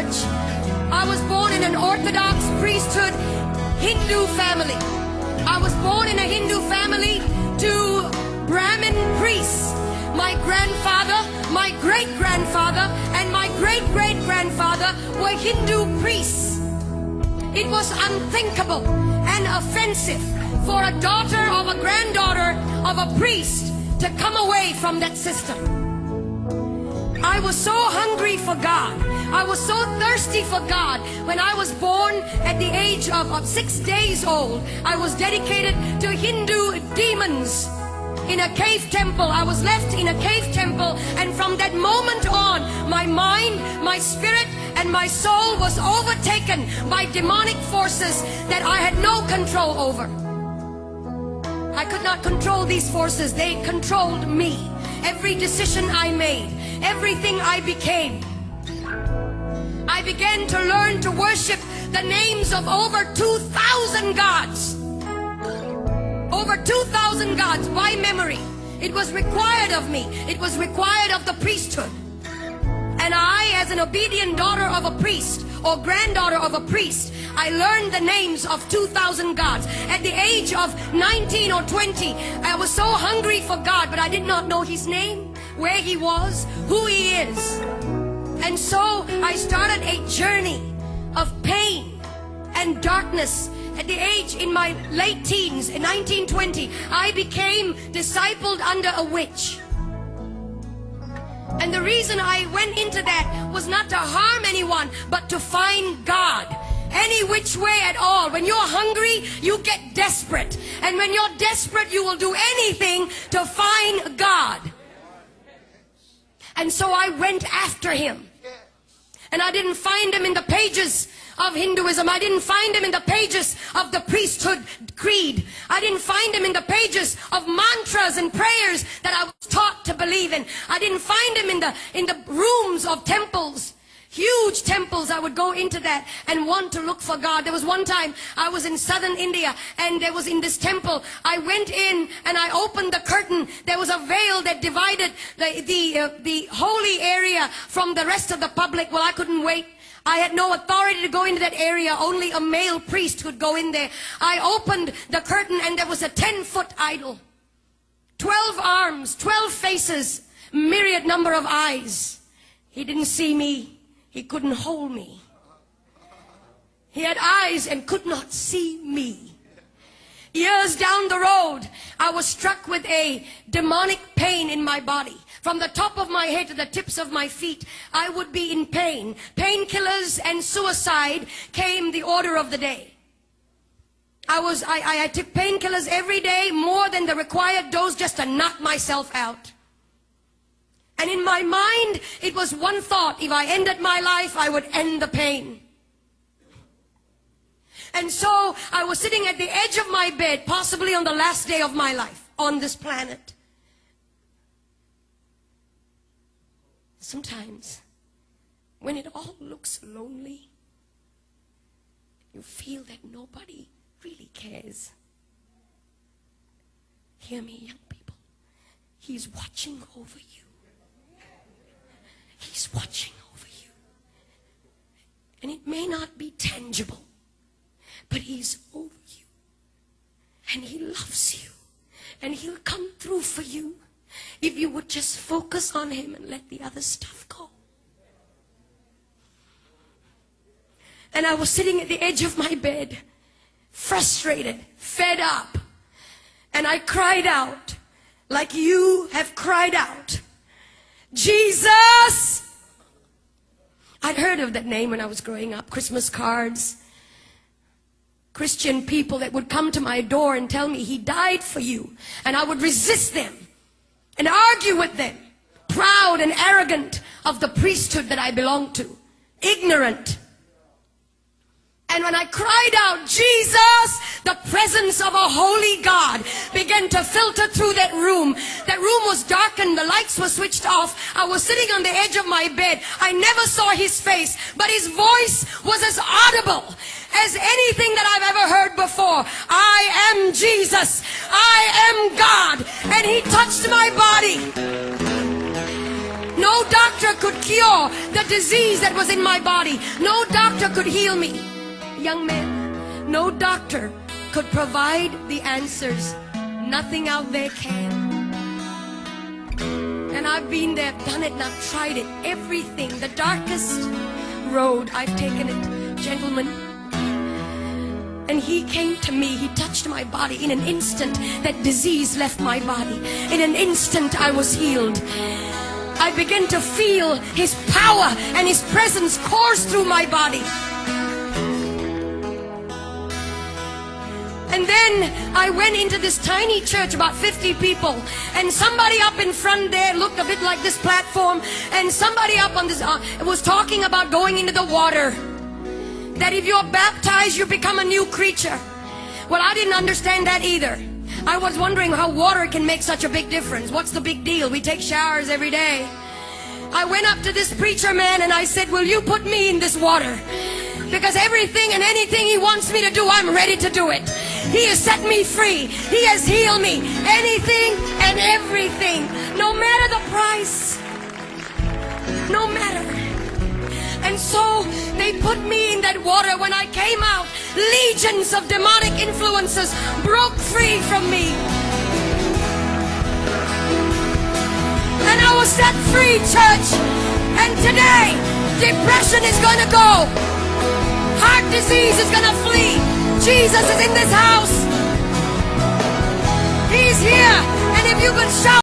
church. I was born in an Orthodox priesthood Hindu family. I was born in a Hindu family to Brahmin priests. My grandfather, my great-grandfather, and my great-great-grandfather were Hindu priests. It was unthinkable and offensive for a daughter of a granddaughter of a priest to come away from that system. I was so hungry for God. I was so thirsty for God. When I was born at the age of 6 days old, I was dedicated to Hindu demons in a cave temple. I was left in a cave temple, and from that moment on, my mind, my spirit, and my soul was overtaken by demonic forces that I had no control over. I could not control these forces. They controlled me. Every decision I made, everything I became. I began to learn to worship the names of over 2,000 gods. Over 2,000 gods by memory. It was required of me. It was required of the priesthood. And I, as an obedient daughter of a priest or granddaughter of a priest, I learned the names of 2,000 gods. At the age of 19 or 20, I was so hungry for God, but I did not know His name, where He was, who He is. And so I started a journey of pain and darkness. At the age, in my late teens, in 1920, I became discipled under a witch. And the reason I went into that was not to harm anyone, but to find God. Any which way at all. When you're hungry, you get desperate. And when you're desperate, you will do anything to find God. And so I went after Him. And I didn't find Him in the pages of Hinduism. I didn't find Him in the pages of the priesthood creed. I didn't find Him in the pages of mantras and prayers that I was taught to believe in. I didn't find Him in the rooms of temples. Huge temples. I would go into that and want to look for God. There was one time I was in southern India, and there was in this temple. I went in and I opened the curtain. There was a veil that divided the holy area from the rest of the public. Well, I couldn't wait. I had no authority to go into that area. Only a male priest could go in there. I opened the curtain, and there was a 10-foot idol. 12 arms, 12 faces, myriad number of eyes. He didn't see me. He couldn't hold me. He had eyes and could not see me. Years down the road, I was struck with a demonic pain in my body. From the top of my head to the tips of my feet, I would be in pain. Painkillers and suicide came the order of the day. I took painkillers every day, more than the required dose, just to knock myself out. And in my mind, it was one thought: if I ended my life, I would end the pain. And so I was sitting at the edge of my bed, possibly on the last day of my life on this planet. Sometimes, when it all looks lonely, you feel that nobody really cares. Hear me, young people. He's watching over you. He's watching over you. And it may not be tangible, but He's over you. And He loves you. And He'll come through for you if you would just focus on Him and let the other stuff go. And I was sitting at the edge of my bed, frustrated, fed up. And I cried out, like you have cried out, Jesus! I'd heard of that name when I was growing up. Christmas cards. Christian people that would come to my door and tell me He died for you. And I would resist them and argue with them. Proud and arrogant of the priesthood that I belonged to. Ignorant. And when I cried out, Jesus, the presence of a holy God began to filter through that room. That room was darkened. The lights were switched off. I was sitting on the edge of my bed. I never saw His face, but His voice was as audible as anything that I've ever heard before. I am Jesus. I am God. And He touched my body. No doctor could cure the disease that was in my body. No doctor could heal me. Young man, no doctor could provide the answers. Nothing out there can. And I've been there, done it, and I've tried it. Everything, the darkest road, I've taken it. Gentlemen, and he came to me, he touched my body. In an instant, that disease left my body. In an instant, I was healed. I began to feel his power and his presence course through my body. And then I went into this tiny church, about 50 people, and somebody up in front there looked a bit like this platform, and somebody up on this was talking about going into the water. That if you're baptized, you become a new creature. Well, I didn't understand that either. I was wondering how water can make such a big difference. What's the big deal? We take showers every day. I went up to this preacher man and I said, will you put me in this water? Because everything and anything he wants me to do, I'm ready to do it. He has set me free. He has healed me. Anything and everything. No matter the price. No matter. And so they put me in that water. When I came out, legions of demonic influences broke free from me. And I was set free, church. And today, depression is going to go. Heart disease is going to flee. Jesus is in this house. He's here. And if you could shout.